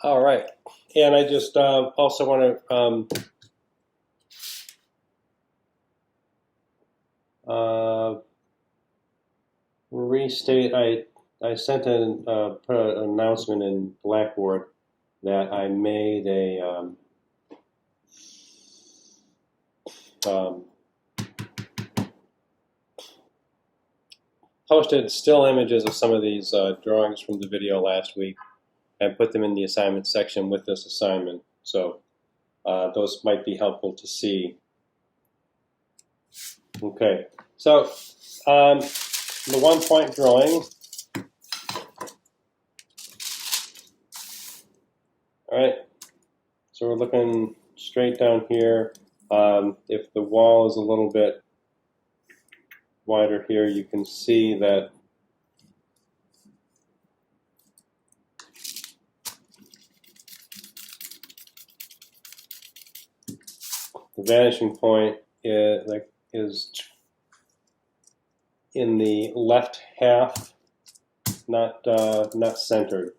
All right. And I just also want to restate, I sent put an announcement in Blackboard that I made posted still images of some of these drawings from the video last week and put them in the assignment section with this assignment. So those might be helpful to see. Okay, so the 1-point drawing. All right, so we're looking straight down here. If the wall is a little bit wider here, you can see that the vanishing point is in the left half, not centered.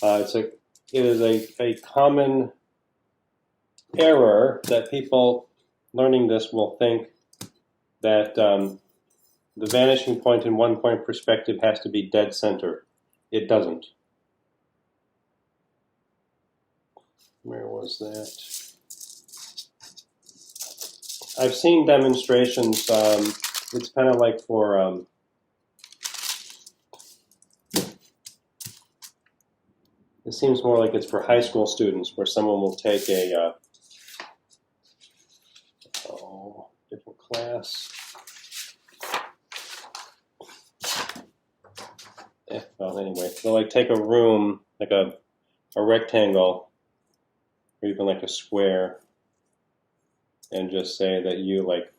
It is a common error that people learning this will think that the vanishing point in 1-point perspective has to be dead center. It doesn't. Where was that? I've seen demonstrations. It's kind of like for it seems more like it's for high school students, where someone will take a different class. Well, anyway, they'll like take a room, like a rectangle, or even like a square, and just say that you like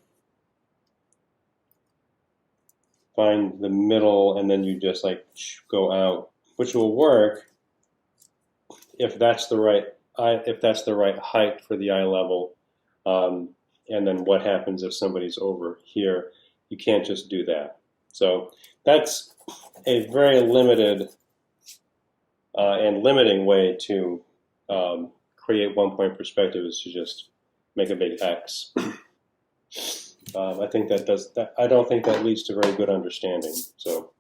find the middle, and then you just like go out, which will work if that's the right height for the eye level. And then what happens if somebody's over here? You can't just do that. So that's a very limited and limiting way to create 1-point perspective, is to just make a big X. I think that does that. I don't think that leads to very good understanding. So,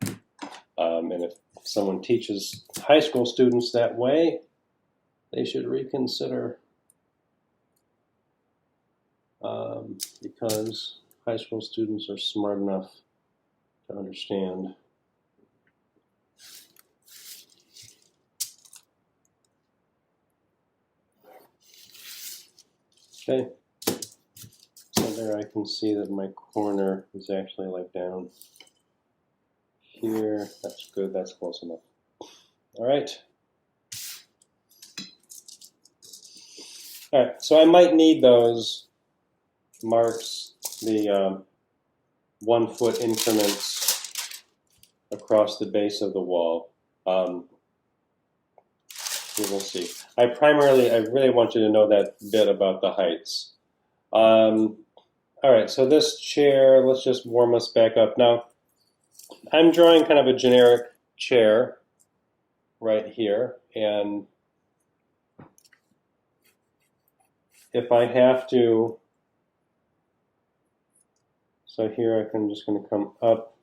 and if someone teaches high school students that way, they should reconsider, because high school students are smart enough to understand. Okay, so there I can see that my corner is actually like down here. That's good, that's close enough. All right. All right, so I might need those marks, the 1 foot increments across the base of the wall. We will see. I really want you to know that bit about the heights. All right, so this chair, let's just warm us back up. Now, I'm drawing kind of a generic chair right here, and if I have to, so here I'm just going to come up.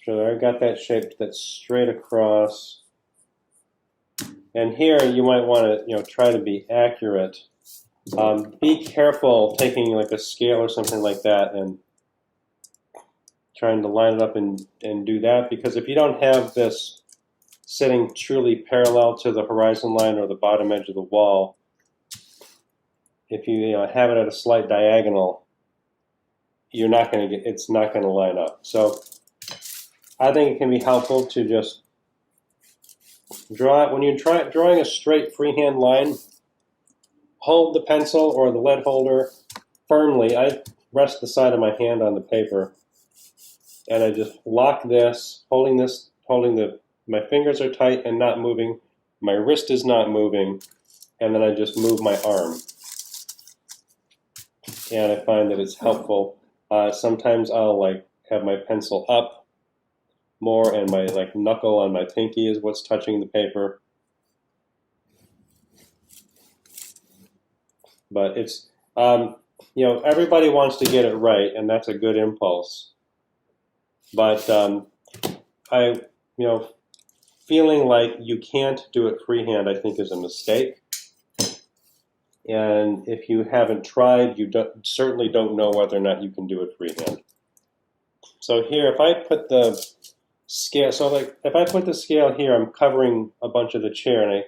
I got that shape that's straight across. And here you might want to, try to be accurate. Be careful taking like a scale or something like that and trying to line it up and do that, because if you don't have this sitting truly parallel to the horizon line or the bottom edge of the wall, if you have it at a slight diagonal, it's not going to line up. So I think it can be helpful to just draw it. When you're drawing a straight freehand line, hold the pencil or the lead holder firmly. I rest the side of my hand on the paper, and I just lock this, my fingers are tight and not moving, my wrist is not moving, and then I just move my arm. And I find that it's helpful. Sometimes I'll have my pencil up more, and my knuckle on my pinky is what's touching the paper. But it's, everybody wants to get it right, and that's a good impulse. But I, feeling like you can't do it freehand, I think, is a mistake. And if you haven't tried, you certainly don't know whether or not you can do it freehand. So here, if I put the scale, if I put the scale here, I'm covering a bunch of the chair, and I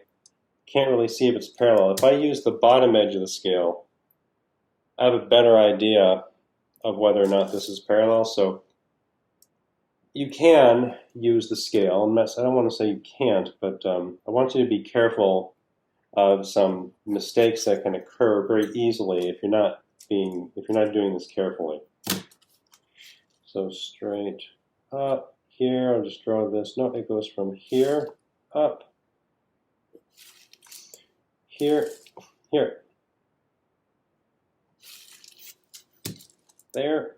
can't really see if it's parallel. If I use the bottom edge of the scale, I have a better idea of whether or not this is parallel. So you can use the scale. I don't want to say you can't, but I want you to be careful of some mistakes that can occur very easily if you're not doing this carefully. So straight up here, I'll just draw this. No, it goes from here up, here, here, there.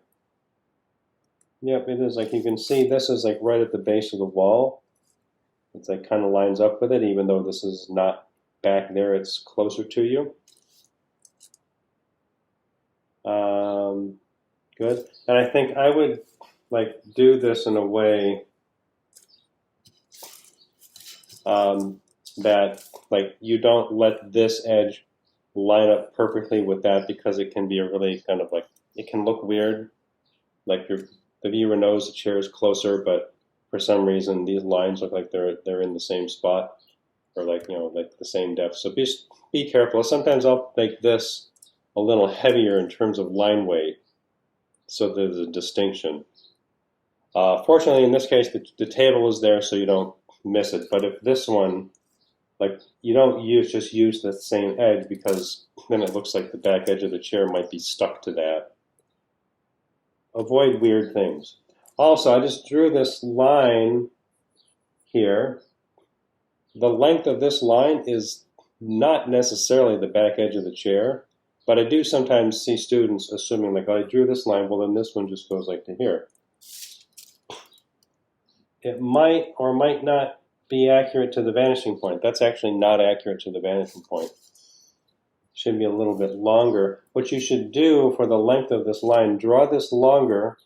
Yep, it is like you can see this is like right at the base of the wall. It's like kind of lines up with it, even though this is not back there, it's closer to you. Good. And I think I would like do this in a way that like you don't let this edge line up perfectly with that, because it can be a really kind of like, it can look weird. Like the viewer knows the chair is closer, but for some reason these lines look like they're in the same spot, or like like the same depth. So be careful. Sometimes I'll make this a little heavier in terms of line weight, so there's a distinction. Fortunately, in this case, the table is there, so you don't miss it. But if this one, like, you don't just use the same edge, because then it looks like the back edge of the chair might be stuck to that. Avoid weird things. Also, I just drew this line here. The length of this line is not necessarily the back edge of the chair, but I do sometimes see students assuming like, oh, I drew this line, well then this one just goes like to here. It might or might not be accurate to the vanishing point. That's actually not accurate to the vanishing point. Should be a little bit longer. What you should do for the length of this line, draw this longer,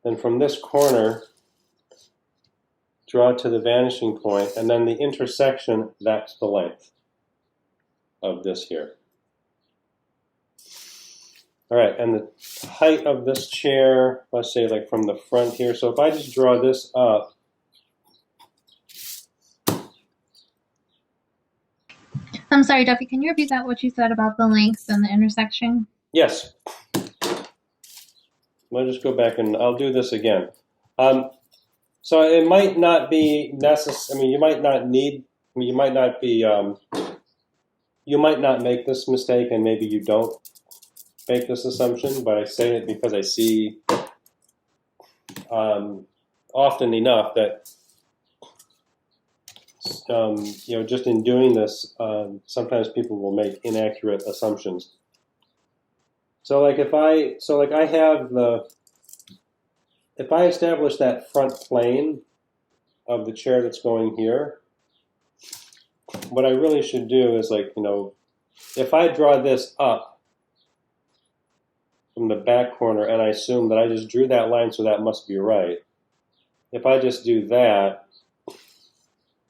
then from this corner, draw to the vanishing point, and then the intersection, that's the length of this here. All right, and the height of this chair, let's say like from the front here. So if I just draw this up, I'm sorry, Duffy, can you repeat that, what you said about the length and the intersection? yes. Let me just go back and I'll do this again. So it might not be necessary. I mean, you might not need. I mean, you might not be. You might not make this mistake, and maybe you don't make this assumption. But I say it because I see often enough that just in doing this, sometimes people will make inaccurate assumptions. So like if I establish that front plane of the chair that's going here, what I really should do is like, if I draw this up from the back corner and I assume that I just drew that line, so that must be right. If I just do that,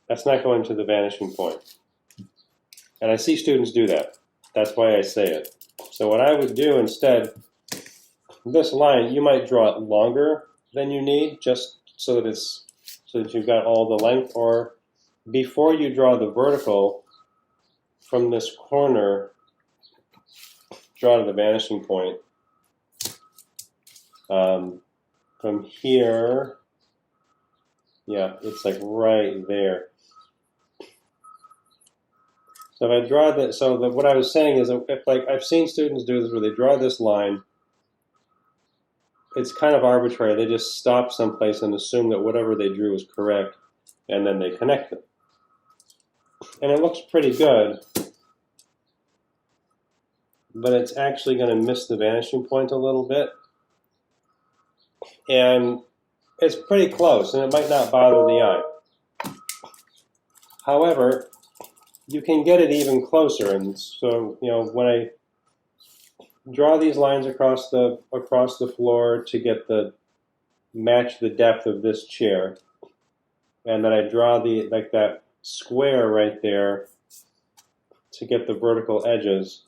that's not going to the vanishing point. And I see students do that. That's why I say it. So what I would do instead, this line, you might draw it longer than you need, just so that you've got all the length, or before you draw the vertical from this corner, draw to the vanishing point. From here, yeah, it's like right there. So if I draw that, what I was saying is, if like I've seen students do this where they draw this line, it's kind of arbitrary. They just stop someplace and assume that whatever they drew is correct, and then they connect them. And it looks pretty good, but it's actually going to miss the vanishing point a little bit. And it's pretty close, and it might not bother the eye. However, you can get it even closer. And so, when I draw these lines across the floor to get match the depth of this chair, and then I draw that square right there to get the vertical edges.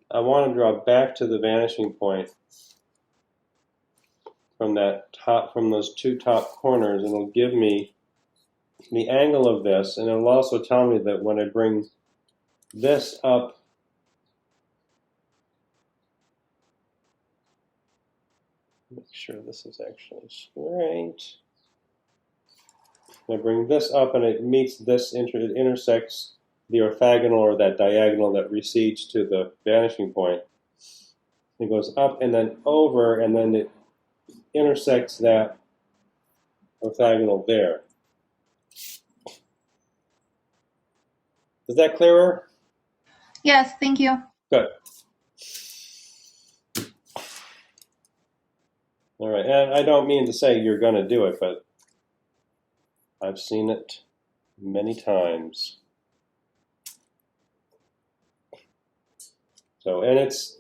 I want to draw back to the vanishing point from those two top corners, and it'll give me the angle of this, and it'll also tell me that when I bring this up, make sure this is actually straight. I bring this up and it meets this, it intersects the orthogonal or that diagonal that recedes to the vanishing point. It goes up and then over, and then it intersects that orthogonal there. Is that clearer? Yes, thank you. Good. All right, and I don't mean to say you're going to do it, but I've seen it many times. So, and it's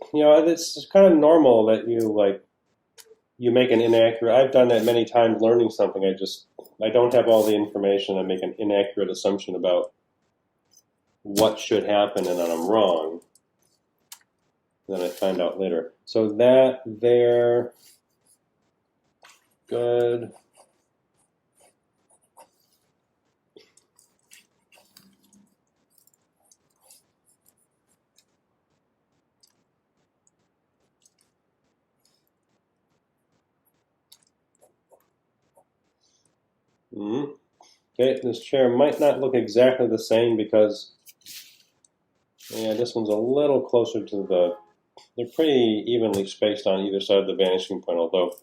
kind of normal that you make an inaccurate. I've done that many times learning something. I don't have all the information. I make an inaccurate assumption about what should happen, and then I'm wrong. Then I find out later. So that there, good. Okay, this chair might not look exactly the same because, this one's a little closer to they're pretty evenly spaced on either side of the vanishing point, although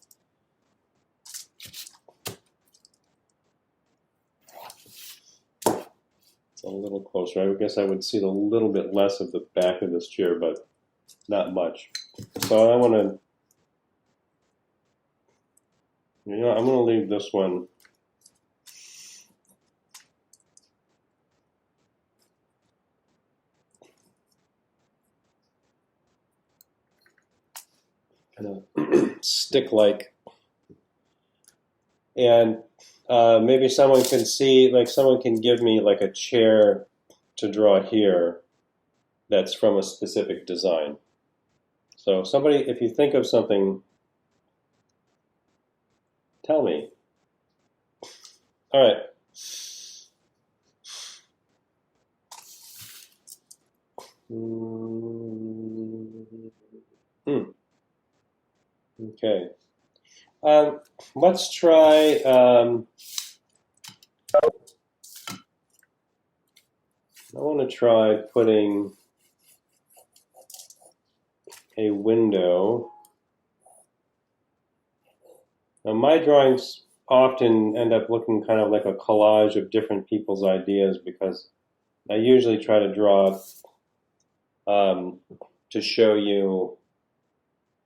it's a little closer. I guess I would see a little bit less of the back of this chair, but not much. So I want to, I'm going to leave this one. Kind of stick-like, and maybe someone can someone can give me like a chair to draw here that's from a specific design. So somebody, if you think of something, tell me. All right. Okay. Let's try. I want to try putting a window. Now, my drawings often end up looking kind of like a collage of different people's ideas because I usually try to draw to show you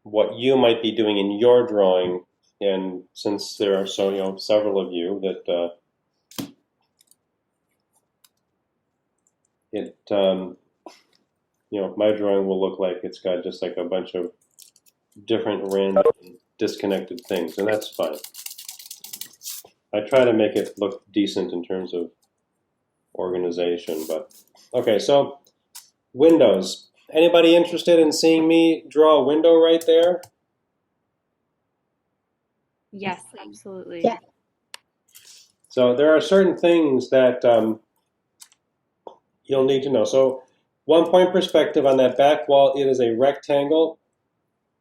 what you might be doing in your drawing, and since there are several of you, that my drawing will look like it's got just like a bunch of different random disconnected things, and that's fine. I try to make it look decent in terms of organization, but okay, so windows. Anybody interested in seeing me draw a window right there? Yes, absolutely. Yeah. So there are certain things that you'll need to know. So 1 point perspective on that back wall, it is a rectangle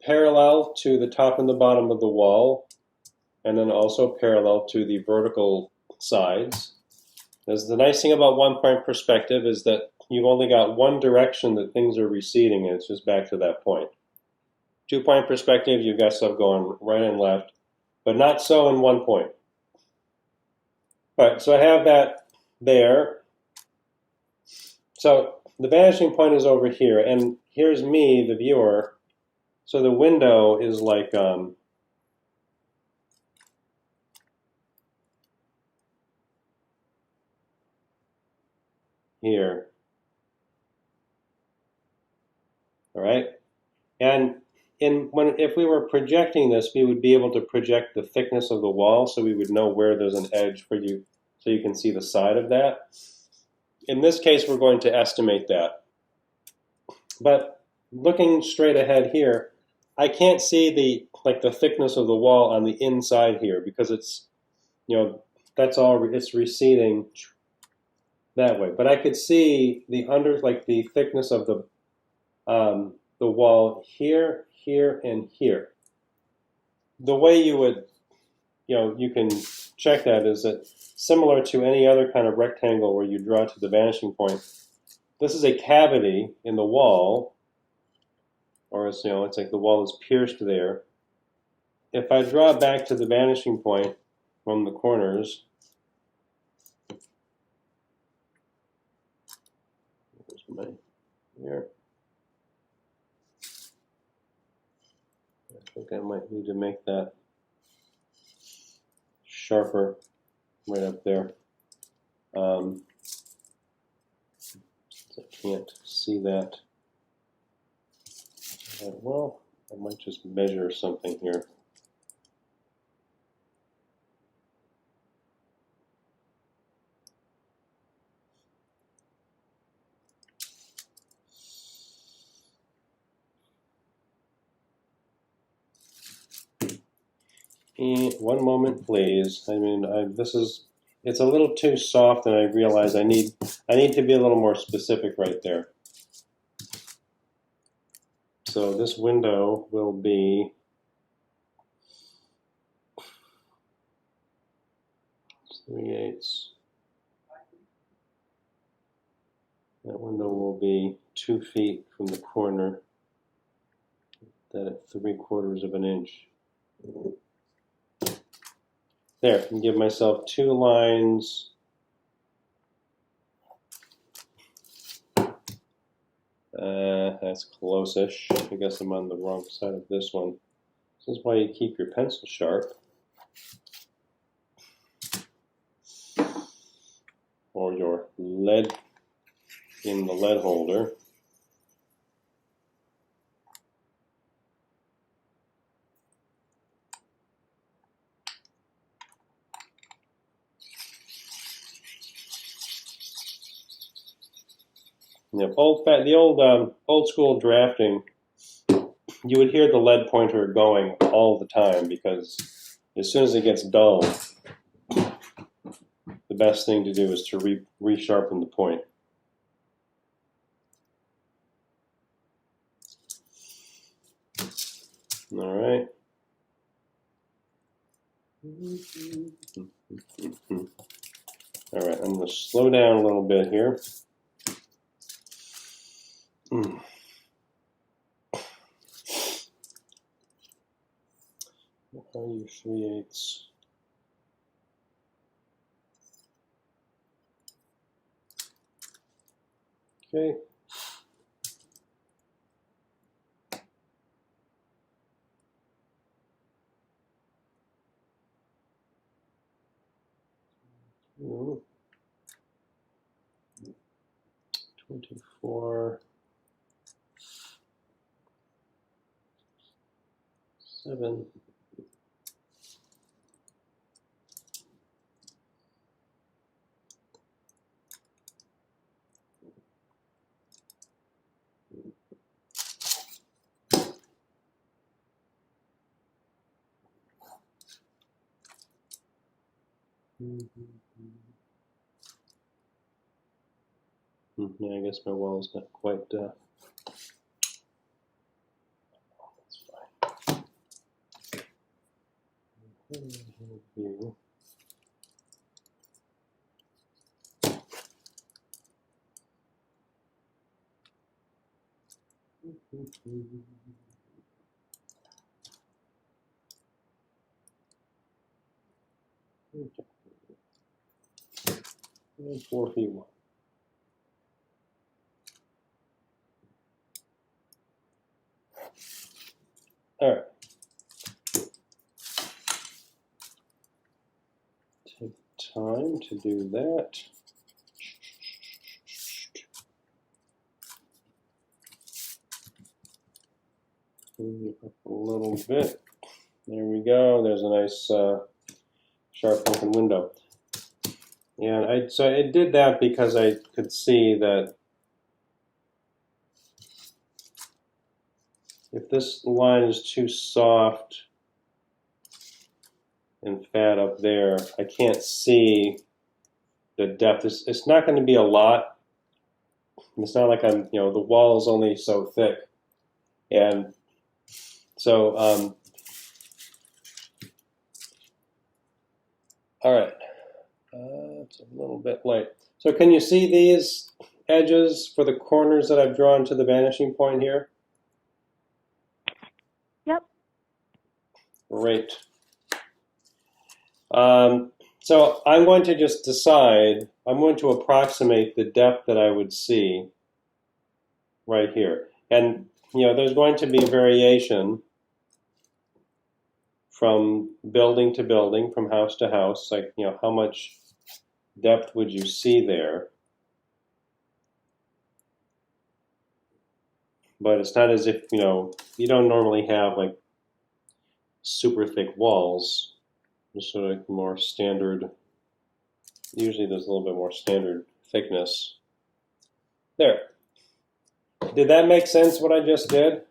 parallel to the top and the bottom of the wall, and then also parallel to the vertical sides. The nice thing about 1 point perspective is that you've only got one direction that things are receding, and it's just back to that point. 2 point perspective, you've got stuff going right and left, but not so in 1 point. All right, so I have that there. So the vanishing point is over here, and here's me, the viewer. So the window is like here. All right, and if we were projecting this, we would be able to project the thickness of the wall, so we would know where there's an edge for you, so you can see the side of that. In this case, we're going to estimate that. But looking straight ahead here, I can't see the thickness of the wall on the inside here because it's, that's all, it's receding that way. But I could see the thickness of the wall here, here, and here. The way you would, you can check that is that similar to any other kind of rectangle where you draw to the vanishing point, this is a cavity in the wall, or it's, it's like the wall is pierced there. If I draw back to the vanishing point from the corners, here. I think I might need to make that sharper right up there. I can't see that. Well, I might just measure something here. And one moment, please. I mean, it's a little too soft, and I realize I need to be a little more specific right there. So this window will be 3/8. That window will be 2 feet from the corner. That at 3/4 of an inch. There, I can give myself 2 lines. That's close-ish. I guess I'm on the wrong side of this one. This is why you keep your pencil sharp. Or your lead in the lead holder. Yeah, old school drafting, you would hear the lead pointer going all the time because as soon as it gets dull, the best thing to do is to resharpen the point. All right. All right, I'm going to slow down a little bit here. What are you 3/8? Okay. Ooh. 24. 7. Yeah, I guess my wall is not quite. That's fine. View. And 4 feet 1. All right. Take time to do that. Bring it up a little bit. There we go. There's a nice sharp looking window. And so I did that because I could see that if this line is too soft and fat up there, I can't see the depth. It's not going to be a lot. It's not like I'm, the wall is only so thick. And so, all right. It's a little bit light. So can you see these edges for the corners that I've drawn to the vanishing point here? Yep. Great. So I'm going to just decide, I'm going to approximate the depth that I would see right here. And, there's going to be variation from building to building, from house to house, like, how much depth would you see there? But it's not as if, you don't normally have like super thick walls. Just sort of more standard, usually there's a little bit more standard thickness. There. Did that make sense what I just did?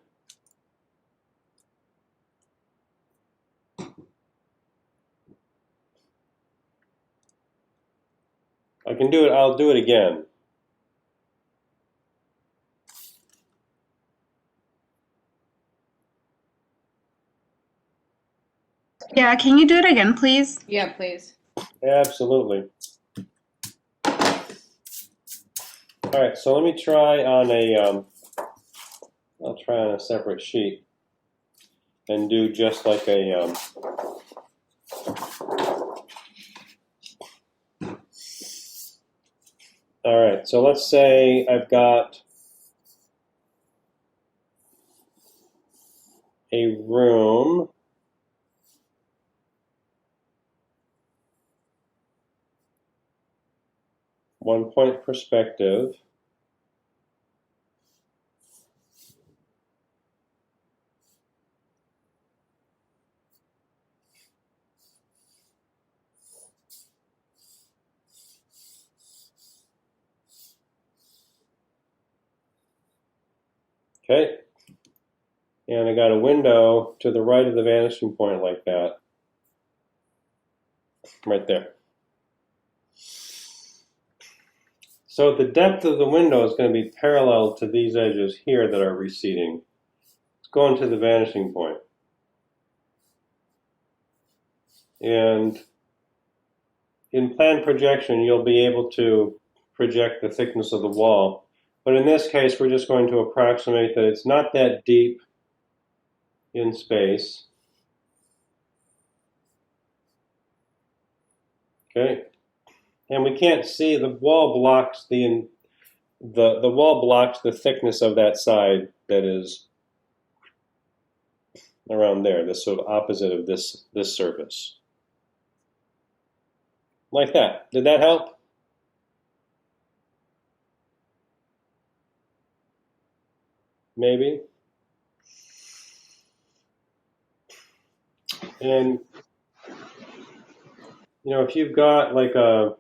I can do it, I'll do it again. Yeah, can you do it again, please? Yeah, please. Absolutely. All right, so let me try on I'll try on a separate sheet and do just like a, all right, so let's say I've got a room. One point perspective. Okay. And I got a window to the right of the vanishing point like that. Right there. So the depth of the window is going to be parallel to these edges here that are receding. It's going to the vanishing point. And in plan projection, you'll be able to project the thickness of the wall. But in this case, we're just going to approximate that it's not that deep in space. Okay. And we can't see, the wall blocks the wall blocks the thickness of that side that is around there, this sort of opposite of this surface. Like that. Did that help? Maybe. And if you've got like a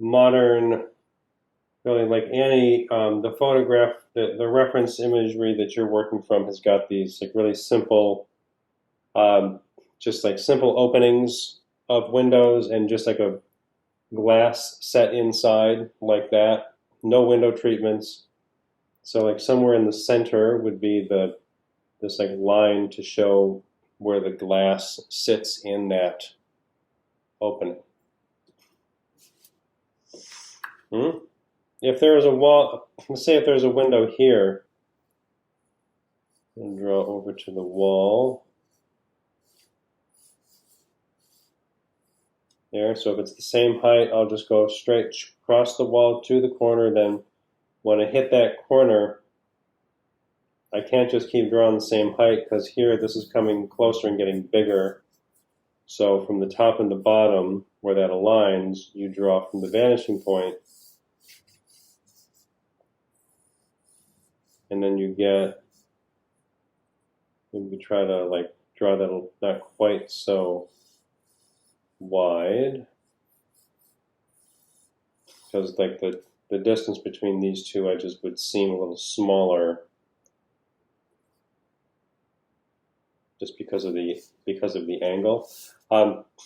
modern, really like any, the photograph, the reference imagery that you're working from has got these like really simple, just like simple openings of windows and just like a glass set inside like that. No window treatments. So like somewhere in the center would be this like line to show where the glass sits in that opening. If there is a wall, let's say if there's a window here, and draw over to the wall. There, so if it's the same height, I'll just go straight across the wall to the corner. Then when I hit that corner, I can't just keep drawing the same height because here this is coming closer and getting bigger. So from the top and the bottom, where that aligns, you draw from the vanishing point. And then you get maybe try to like draw that not quite so wide, because like the distance between these two edges would seem a little smaller just because of the angle.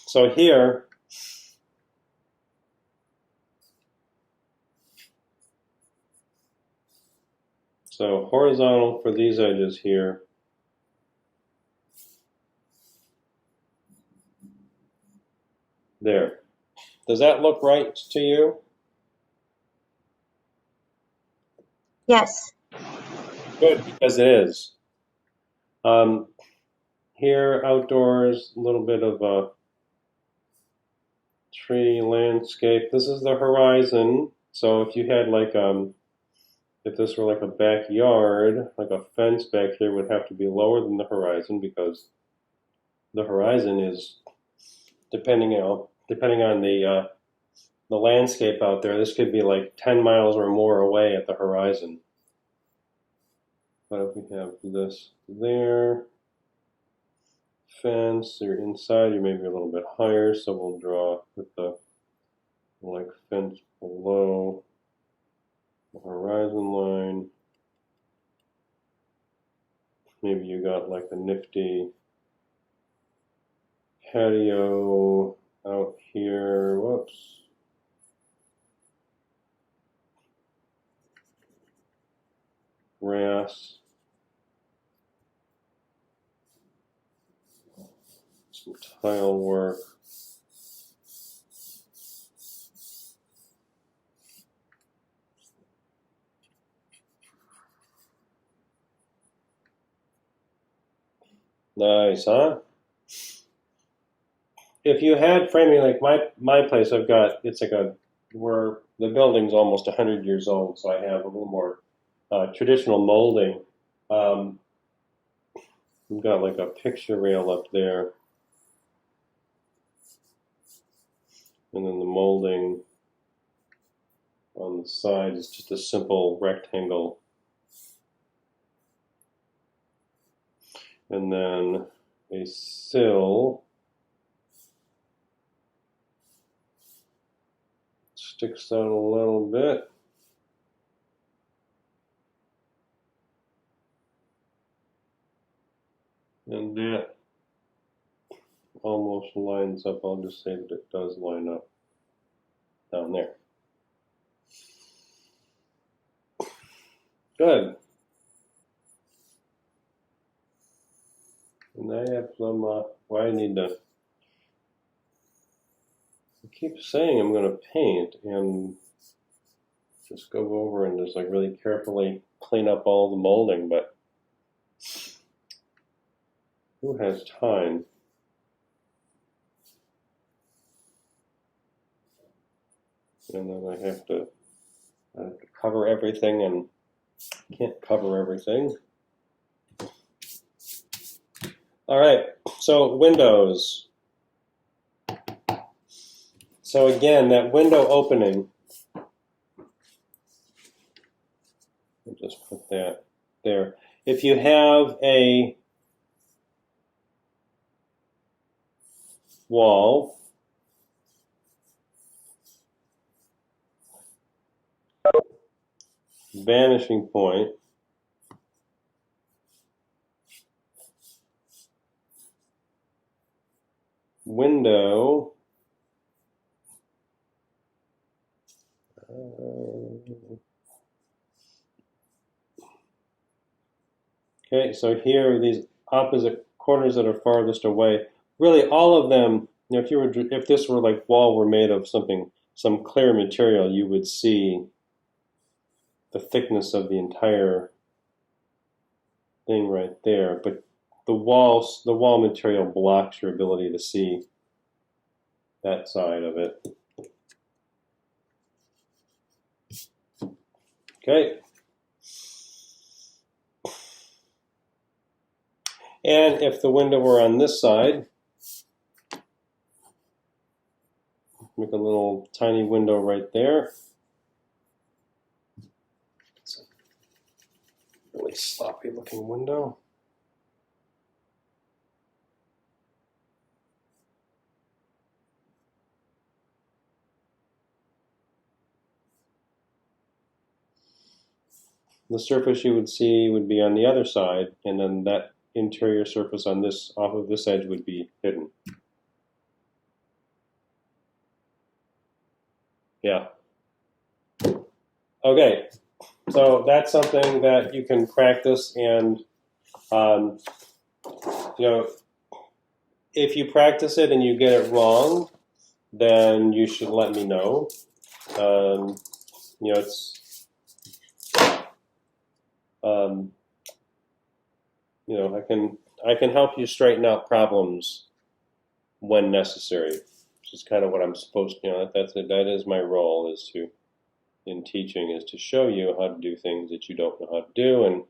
So here, so horizontal for these edges here. There. Does that look right to you? Yes. Good, because it is. Here, outdoors, a little bit of a tree landscape. This is the horizon. So if you had like, if this were like a backyard, like a fence back here would have to be lower than the horizon, because the horizon is, depending on the landscape out there, this could be like 10 miles or more away at the horizon. But if we have this there, fence, you're inside, you may be a little bit higher, so we'll draw with the like fence below the horizon line. Maybe you got like a nifty patio out here. Whoops. Grass. Some tile work. Nice, huh? If you had framing like my place, I've got, it's like where the building's almost 100 years old, so I have a little more traditional molding. We've got like a picture rail up there, and then the molding on the side is just a simple rectangle. And then a sill sticks out a little bit. And that almost lines up. I'll just say that it does line up down there. Good. And I have some, well, I need to, I keep saying I'm going to paint and just go over and just like really carefully clean up all the molding, but who has time? And then I have to cover everything, and can't cover everything. All right, so windows. So again, that window opening, I'll just put that there. If you have a wall, vanishing point, window, okay, so here are these opposite corners that are farthest away. Really, all of them, you know, if this were like wall were made of some clear material, you would see the thickness of the entire thing right there. But the wall material blocks your ability to see that side of it. Okay. And if the window were on this side, make a little tiny window right there. It's a really sloppy looking window. the surface you would see would be on the other side, and then that interior surface on this, off of this edge, would be hidden. Yeah. Okay, so that's something that you can practice, and you know, if you practice it and you get it wrong, then you should let me know. You know, it's you know, I can help you straighten out problems when necessary, which is kind of what I'm supposed to. You know, that is my role, is to, in teaching, is to show you how to do things that you don't know how to do. And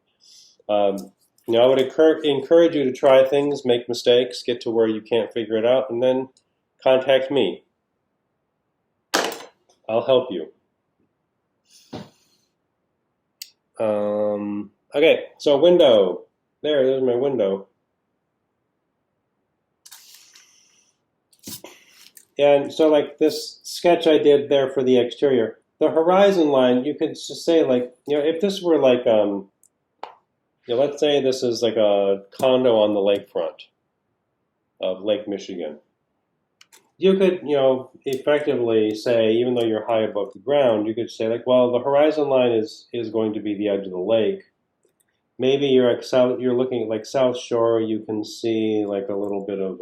you know, I would encourage you to try things, make mistakes, get to where you can't figure it out, and then contact me. I'll help you. Okay, so window. There's my window. And so like this sketch I did there for the exterior, the horizon line, you could just say like, you know, if this were like, you know, let's say this is like a condo on the lakefront of Lake Michigan. You could, you know, effectively say, even though you're high above the ground, you could say like, well, the horizon line is going to be the edge of the lake. Maybe you're like south, you're looking at like South Shore, you can see like a little bit of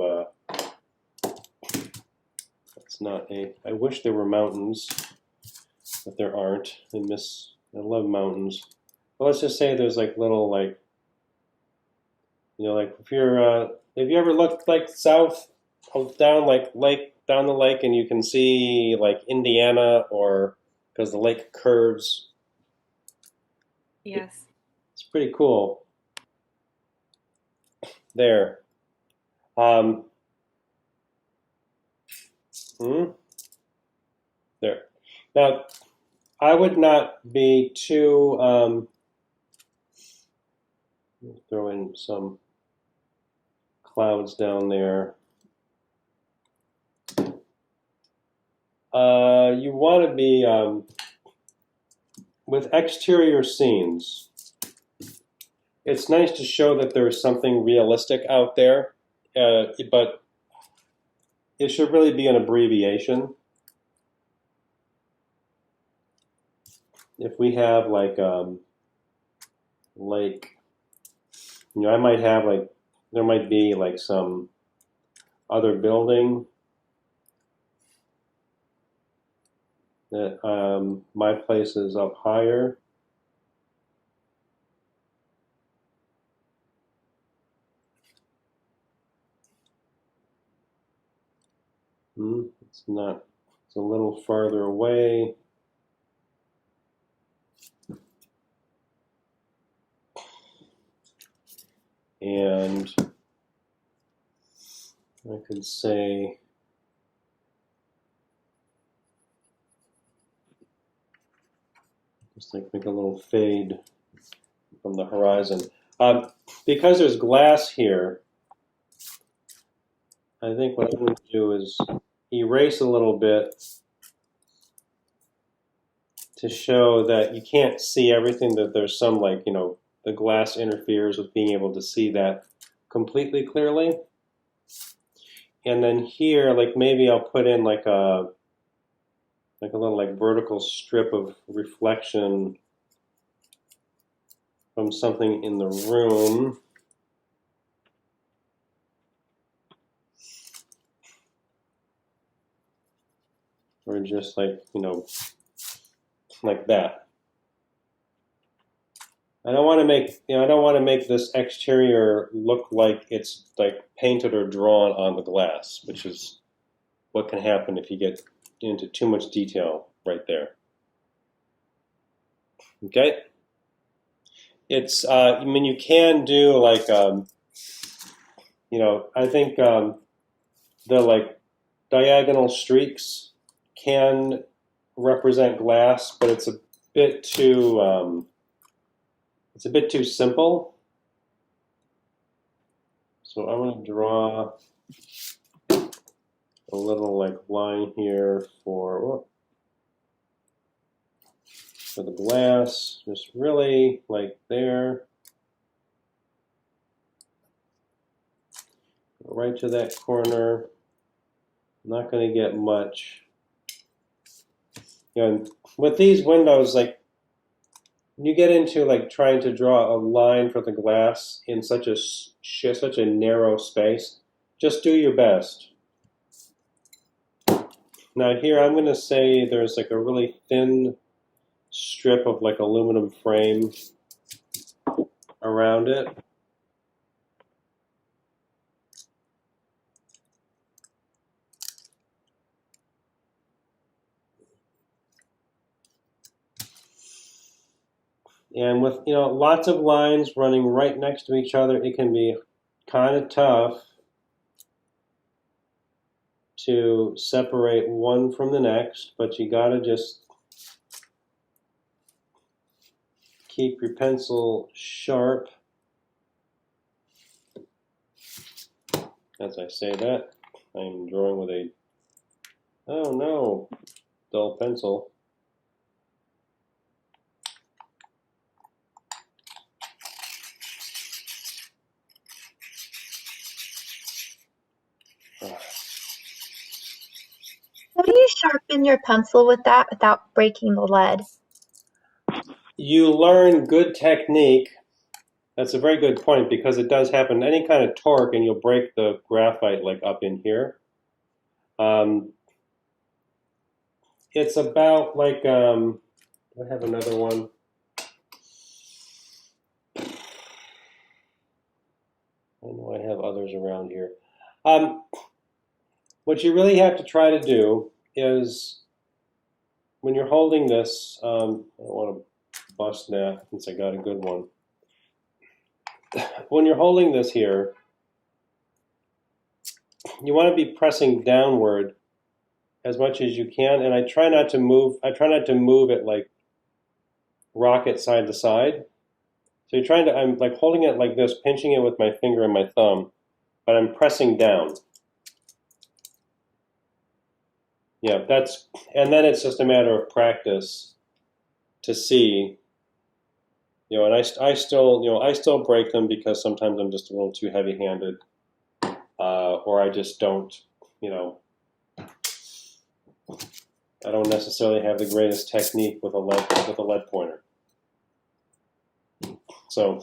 it's not a, I wish there were mountains, but there aren't. I love mountains. Well, let's just say there's like little like, you know, like if you're, have you ever looked like south down like down the lake, and you can see like Indiana, or because the lake curves? Yes. It's pretty cool. There. There. Now, I would not be too, throw in some clouds down there. You want to be, with exterior scenes, it's nice to show that there's something realistic out there, but it should really be an abbreviation. If we have like, you know, I might have like, there might be like some other building that my place is up higher. It's not, it's a little farther away. And I could say, just like make a little fade from the horizon. Because there's glass here, I think what I'm going to do is erase a little bit to show that you can't see everything, that there's some like, you know, the glass interferes with being able to see that completely clearly. And then here, like maybe I'll put in like a little like vertical strip of reflection from something in the room. Or just like, you know, like that. I don't want to make, you know, I don't want to make this exterior look like it's like painted or drawn on the glass, which is what can happen if you get into too much detail right there. Okay? It's, I mean, you can do like, you know, I think the like diagonal streaks can represent glass, but it's a bit too, simple. So I'm going to draw a little like line here for, for the glass, just really like there. Right to that corner. Not going to get much. You know, with these windows, like you get into like trying to draw a line for the glass in such a narrow space. Just do your best. Now here I'm going to say there's like a really thin strip of like aluminum frame around it. And with, you know, lots of lines running right next to each other, it can be kind of tough to separate one from the next, but you got to just keep your pencil sharp. As I say that, I'm drawing with a, oh no, dull pencil. How do you sharpen your pencil with that without breaking the lead? You learn good technique. That's a very good point because it does happen. Any kind of torque and you'll break the graphite like up in here. It's about like, do I have another one? I know I have others around here. What you really have to try to do is when you're holding this, I don't want to bust that since I got a good one. When you're holding this here, you want to be pressing downward as much as you can, and I try not to move it like rocket side to side. So I'm like holding it like this, pinching it with my finger and my thumb, but I'm pressing down. Yeah, and then it's just a matter of practice to see, you know, and I still break them because sometimes I'm just a little too heavy-handed, or I just don't, you know, I don't necessarily have the greatest technique with a lead pointer. So.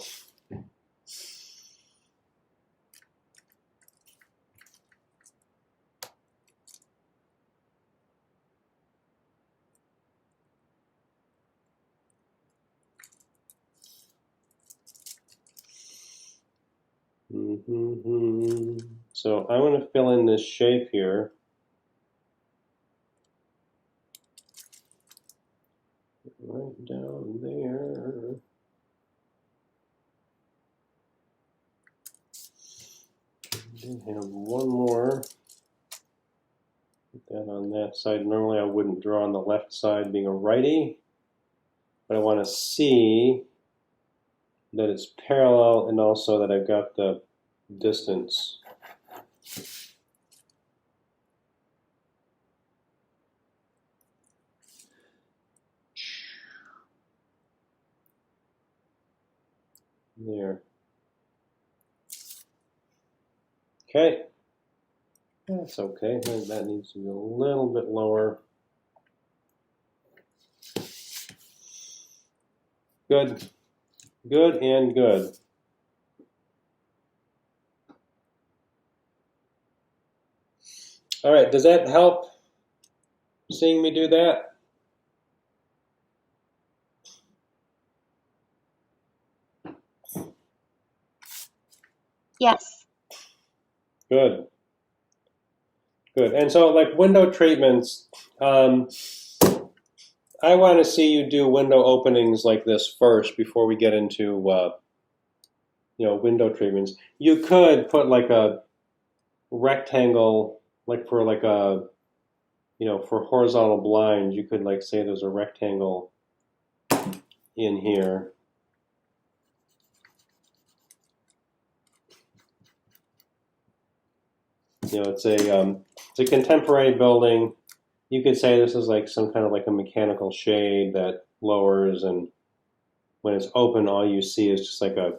So I'm going to fill in this shape here. Right down there. I have one more. Put that on that side. Normally I wouldn't draw on the left side being a righty, but I want to see that it's parallel and also that I've got the distance. There. Okay. That's okay. That needs to be a little bit lower. Good. Good and good. All right, does that help seeing me do that? Yes. Good. Good. And so like window treatments, I want to see you do window openings like this first before we get into, you know, window treatments. You could put like a rectangle, like for like a, you know, for horizontal blinds, you could like say there's a rectangle in here. You know, it's a contemporary building. you could say this is like some kind of like a mechanical shade that lowers, and when it's open, all you see is just like a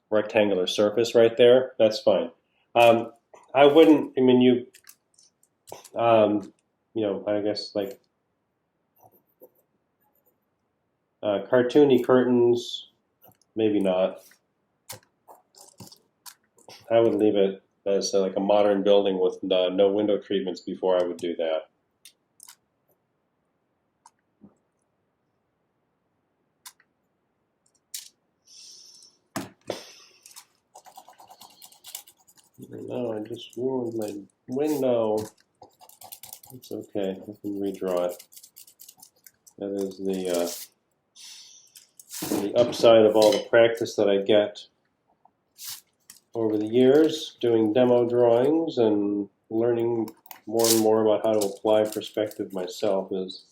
rectangular surface right there. That's fine. I wouldn't. I mean, you know, I guess like cartoony curtains, maybe not. I would leave it as like a modern building with no window treatments before I would do that. No, I just ruined my window. It's okay, I can redraw it. That is the upside of all the practice that I get over the years doing demo drawings and learning more and more about how to apply perspective myself is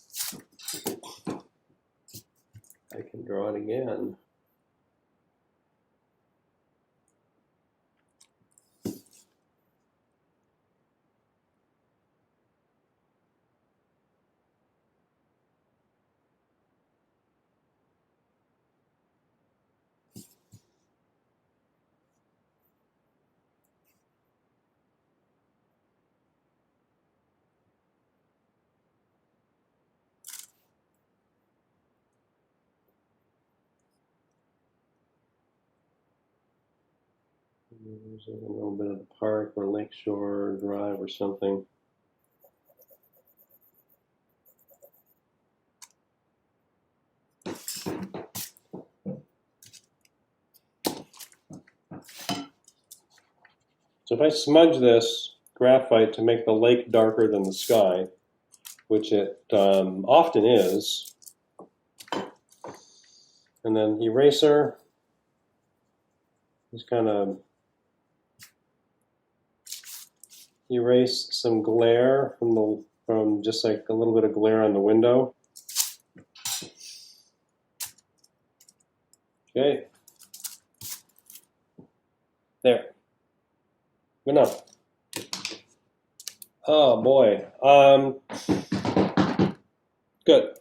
I can draw it again. There's a little bit of the park or Lakeshore Drive or something. So if I smudge this graphite to make the lake darker than the sky, which it often is, and then eraser, just kind of erase some glare from just like a little bit of glare on the window. Okay. There. Good enough. Oh boy. Good.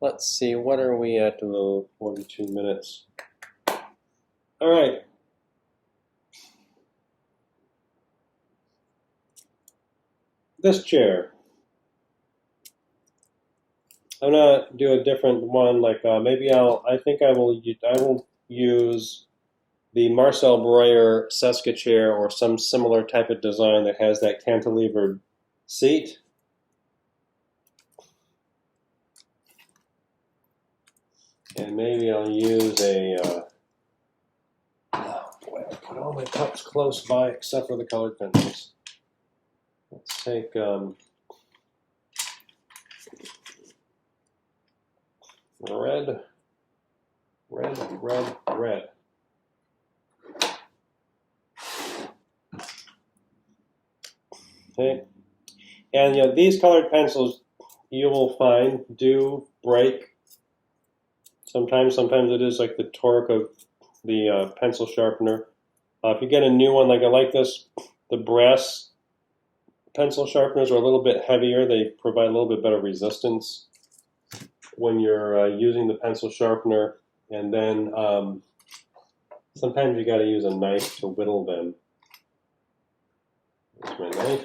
Let's see. What are we at? 42 minutes. All right. This chair. I'm gonna do a different one. Like maybe I think I will use the Marcel Breuer Seska chair or some similar type of design that has that cantilevered seat. And maybe I'll use a. Oh boy, I put all my cups close by except for the colored pencils. Let's take red. Okay, and you know these colored pencils you will find do break. Sometimes it is like the torque of the pencil sharpener. If you get a new one, like I like this, the brass pencil sharpeners are a little bit heavier. They provide a little bit better resistance when you're using the pencil sharpener. And then sometimes you got to use a knife to whittle them. Here's my knife.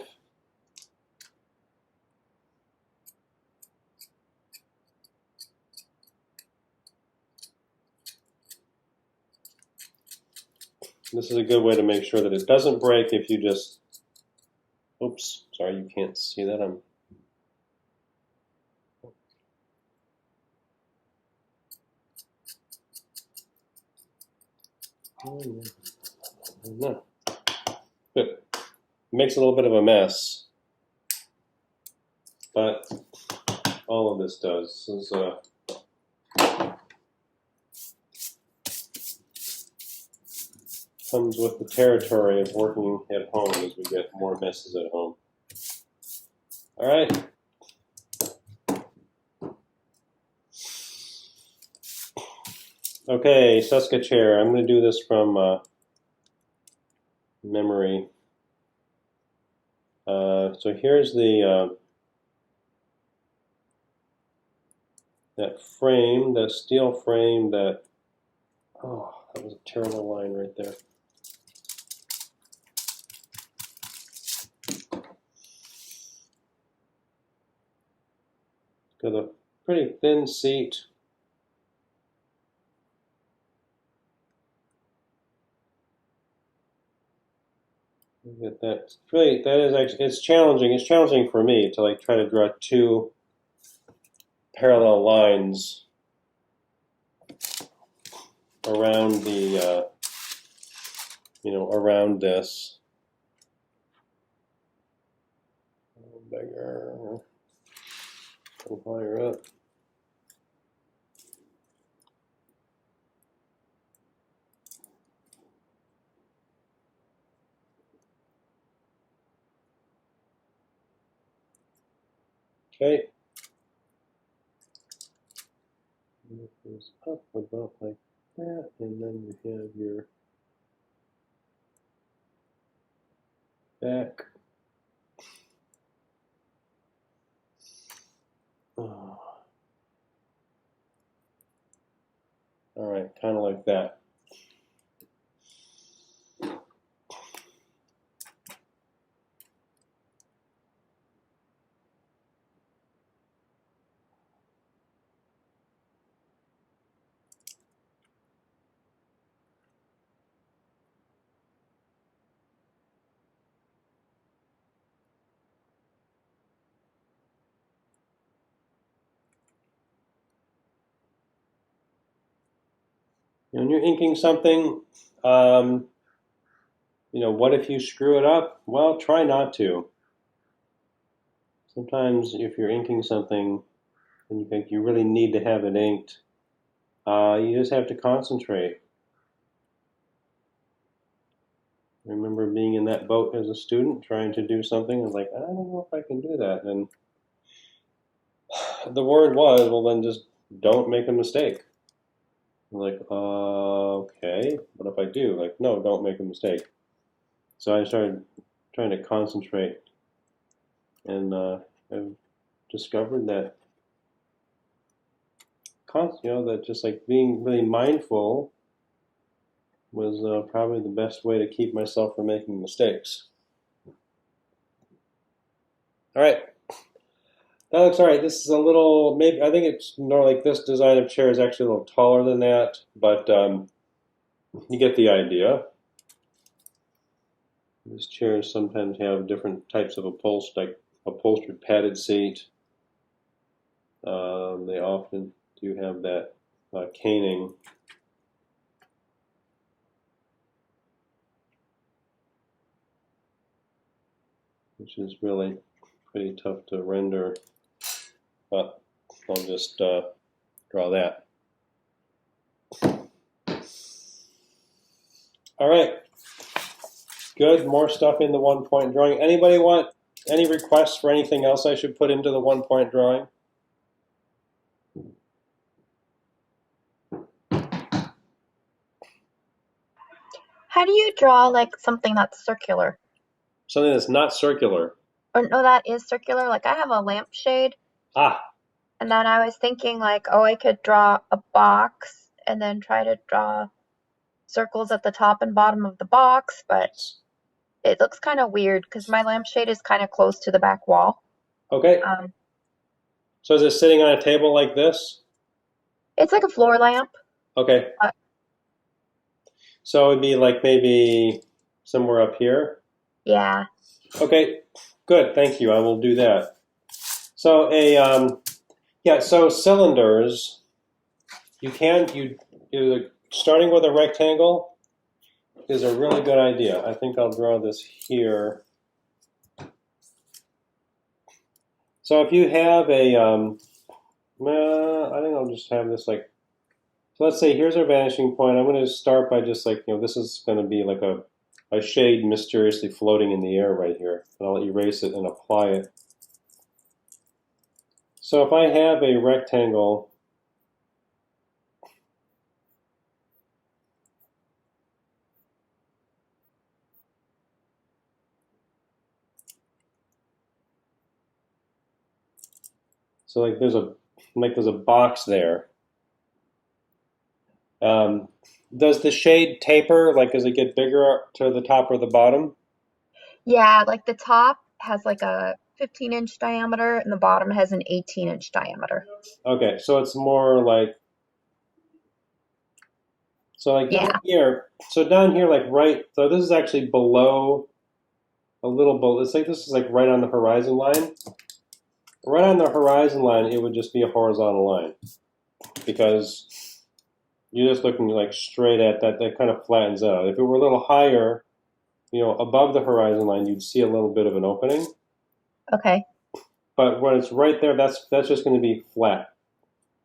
This is a good way to make sure that it doesn't break if you just, oops, sorry, you can't see that. No. Good. Makes a little bit of a mess, but all of this does. This is comes with the territory of working at home as we get more messes at home. All right. Okay, Seska chair. I'm going to do this from memory. So here's the that frame, the steel frame that, oh, that was a terrible line right there. Got a pretty thin seat. That really, that is actually, it's challenging. It's challenging for me to like try to draw two parallel lines around the, around this. Bigger. Go higher up. Okay. It goes up about like that, and then you have your back. Oh. All right, kind of like that. When you're inking something, what if you screw it up? Well, try not to. Sometimes if you're inking something and you think you really need to have it inked, you just have to concentrate. I remember being in that boat as a student trying to do something. I was like, I don't know if I can do that. And the word was, well, then just don't make a mistake. I'm like, okay, what if I do? Like, no, don't make a mistake. So I started trying to concentrate, and I've discovered that, that just like being really mindful was probably the best way to keep myself from making mistakes. All right. That looks all right. This is a little, maybe, I think it's more like this design of chair is actually a little taller than that, but you get the idea. These chairs sometimes have different types of upholstery, like upholstered padded seat. They often do have that caning. Which is really pretty tough to render, but I'll just draw that. All right, good, more stuff in the 1-point drawing. Anybody want any requests for anything else I should put into the 1-point drawing? How do you draw like something that's circular? Something that's not circular. Or no, that is circular. Like I have a lampshade, Ah, and then I was thinking like, oh, I could draw a box and then try to draw circles at the top and bottom of the box, but it looks kind of weird because my lampshade is kind of close to the back wall. okay. So is it sitting on a table like this? It's like a floor lamp. Okay. So it'd be like maybe somewhere up here? Yeah. Okay, good, thank you, I will do that. So so cylinders, starting with a rectangle is a really good idea. I think I'll draw this here. So if you have I think I'll just have this like, so let's say here's our vanishing point. I'm going to start by just like, this is going to be like a shade mysteriously floating in the air right here. And I'll erase it and apply it. So if I have a rectangle, so like there's a like there's a box there. Does the shade taper? Like, does it get bigger to the top or the bottom? Yeah, like the top has like a 15-inch diameter and the bottom has an 18-inch diameter. Okay, so it's more like, so like down Yeah. here, so down here, like right, so this is actually below, a little below, it's like this is like right on the horizon line. Right on the horizon line, it would just be a horizontal line because you're just looking like straight at that, that kind of flattens out. If it were a little higher, above the horizon line, you'd see a little bit of an opening. Okay. But when it's right there, that's just going to be flat.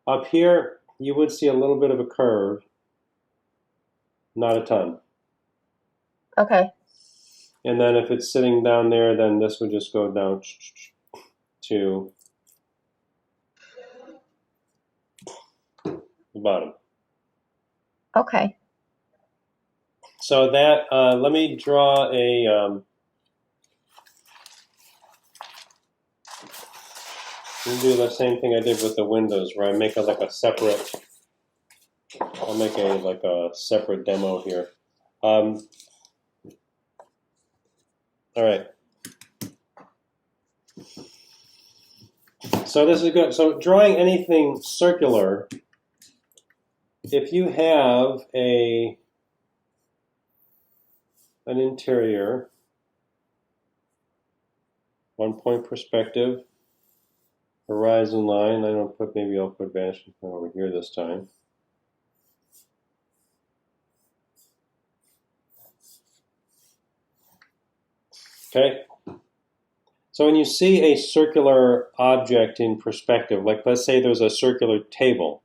Up here, you would see a little bit of a curve, not a ton. Okay. And then if it's sitting down there, then this would just go down to the bottom. Okay. So that, let me draw a, we'll do the same thing I did with the windows, where I make like a separate, I'll make like a separate demo here. All right. So this is good. So drawing anything circular, if you have an interior, 1-point perspective, horizon line, maybe I'll put vanishing point over here this time. Okay. So when you see a circular object in perspective, like let's say there's a circular table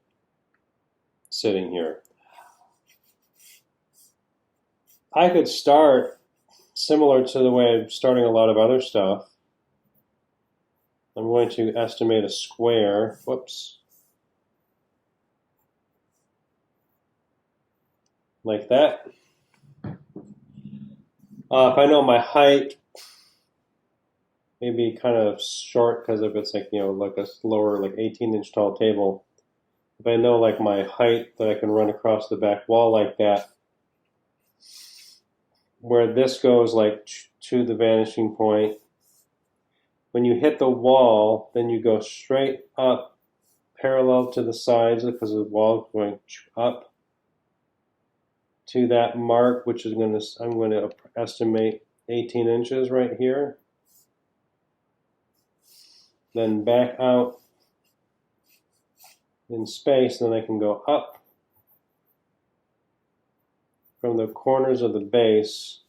sitting here, I could start similar to the way I'm starting a lot of other stuff. I'm going to estimate a square, whoops, like that. If I know my height, maybe kind of short because if it's like, like a lower, like 18-inch tall table, if I know like my height that I can run across the back wall like that, where this goes like to the vanishing point, when you hit the wall, then you go straight up parallel to the sides because the wall going up to that mark, which is I'm going to estimate 18 inches right here. Then back out in space, then I can go up from the corners of the base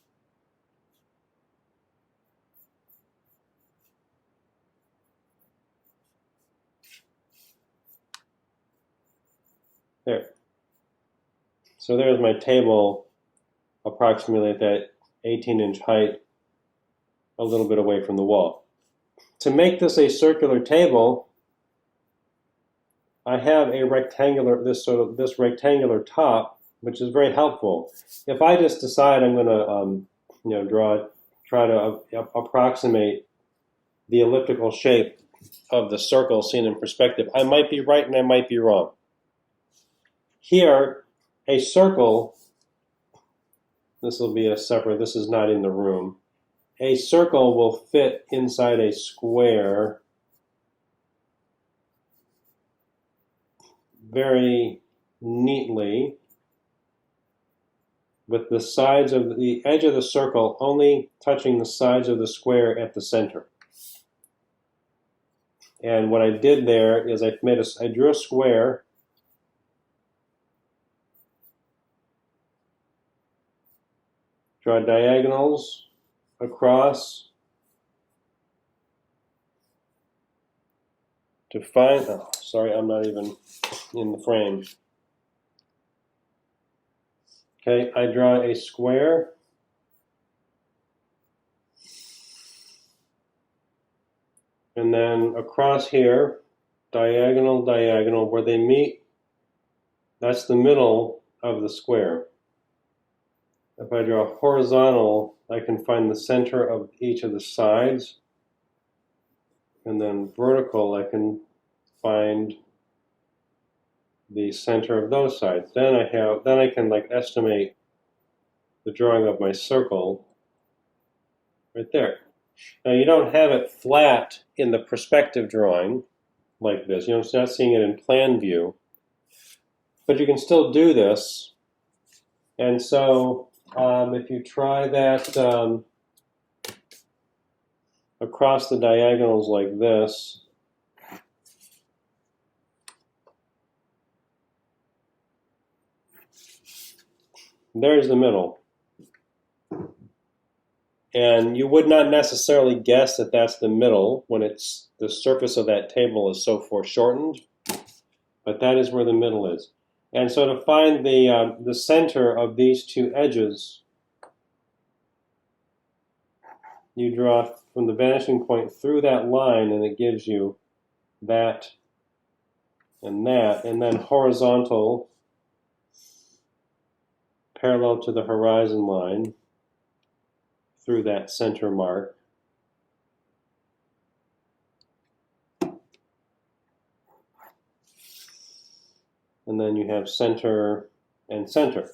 there. So there's my table approximately at that 18-inch height, a little bit away from the wall. To make this a circular table, I have a rectangular, this rectangular top, which is very helpful. If I just decide I'm going to, try to approximate the elliptical shape of the circle seen in perspective, I might be right and I might be wrong. Here, a circle, this will be a separate, this is not in the room. A circle will fit inside a square very neatly, with the sides of the edge of the circle only touching the sides of the square at the center. And what I did there is I drew a square, draw diagonals across to find, oh, sorry, I'm not even in the frame. Okay, I draw a square. And then across here, diagonal, diagonal, where they meet, that's the middle of the square. If I draw horizontal, I can find the center of each of the sides. And then vertical, I can find the center of those sides. Then I can like estimate the drawing of my circle right there. Now you don't have it flat in the perspective drawing like this. You're not seeing it in plan view, but you can still do this. And so if you try that across the diagonals like this, there's the middle. And you would not necessarily guess that that's the middle when it's the surface of that table is so foreshortened, but that is where the middle is. And so to find the center of these two edges, you draw from the vanishing point through that line, and it gives you that, and then horizontal, parallel to the horizon line, through that center mark. And then you have center and center.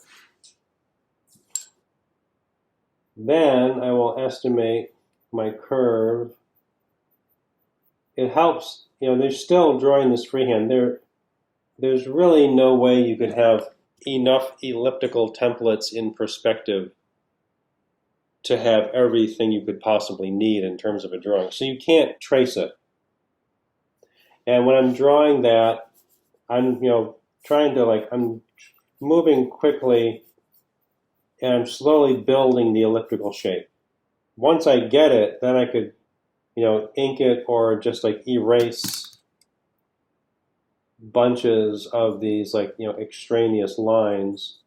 Then I will estimate my curve. It helps, they're still drawing this freehand. There's really no way you could have enough elliptical templates in perspective to have everything you could possibly need in terms of a drawing. So you can't trace it. And when I'm drawing that, I'm trying to I'm moving quickly and I'm slowly building the elliptical shape. Once I get it, then I could ink it or just erase bunches of these extraneous lines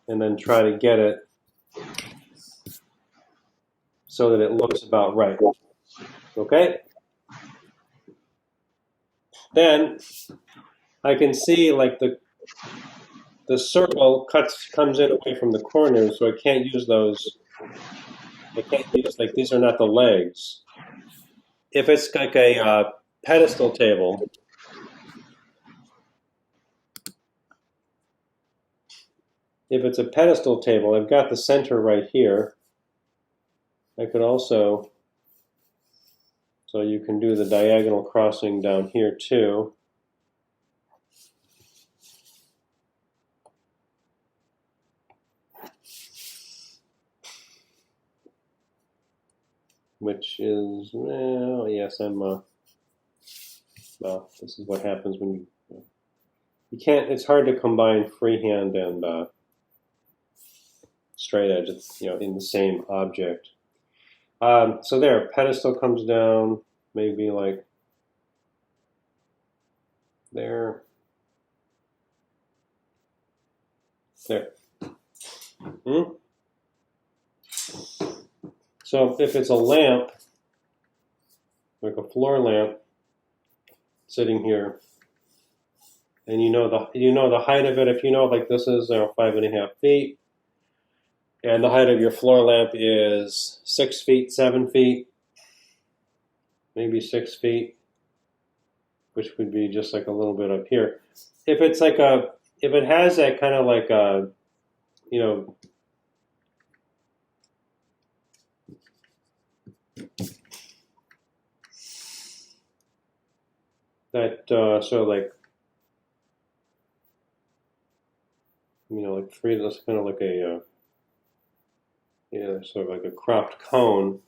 and then try to get it so that it looks about right. Okay? Then I can see the circle comes in away from the corners, so I can't use those. I can't use these are not the legs. If it's like a pedestal table, I've got the center right here. I could also, so you can do the diagonal crossing down here too. Which is, well, yes, well, this is what happens when you can't, it's hard to combine freehand and straight edge, in the same object. So there, pedestal comes down, maybe there. There. So if it's a lamp, like a floor lamp, sitting here, and you know the height of it. If this is 5.5 feet, and the height of your floor lamp is 6 feet, 7 feet, maybe 6 feet, which would be just a little bit up here. If it's if it has that kind of that free, that's kind of like a sort of like a cropped cone.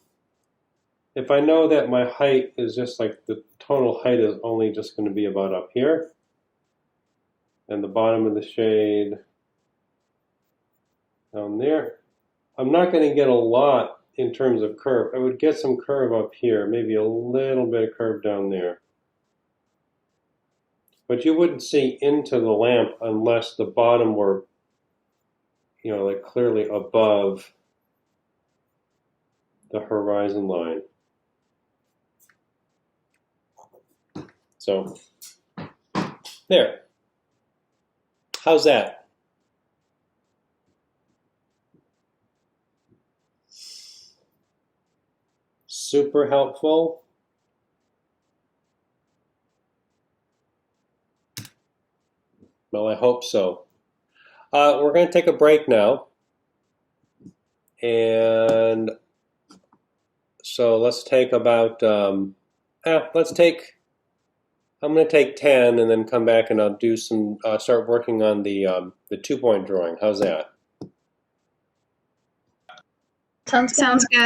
If I know that my height is just the total height is only just going to be about up here, and the bottom of the shade down there, I'm not going to get a lot in terms of curve. I would get some curve up here, maybe a little bit of curve down there. But you wouldn't see into the lamp unless the bottom were, clearly above the horizon line. So, there. How's that? Super helpful. Well, I hope so. We're going to take a break now. And so let's take about, I'm going to take 10 and then come back and I'll do some, start working on the 2-point drawing. How's that? Sounds good. Sounds good.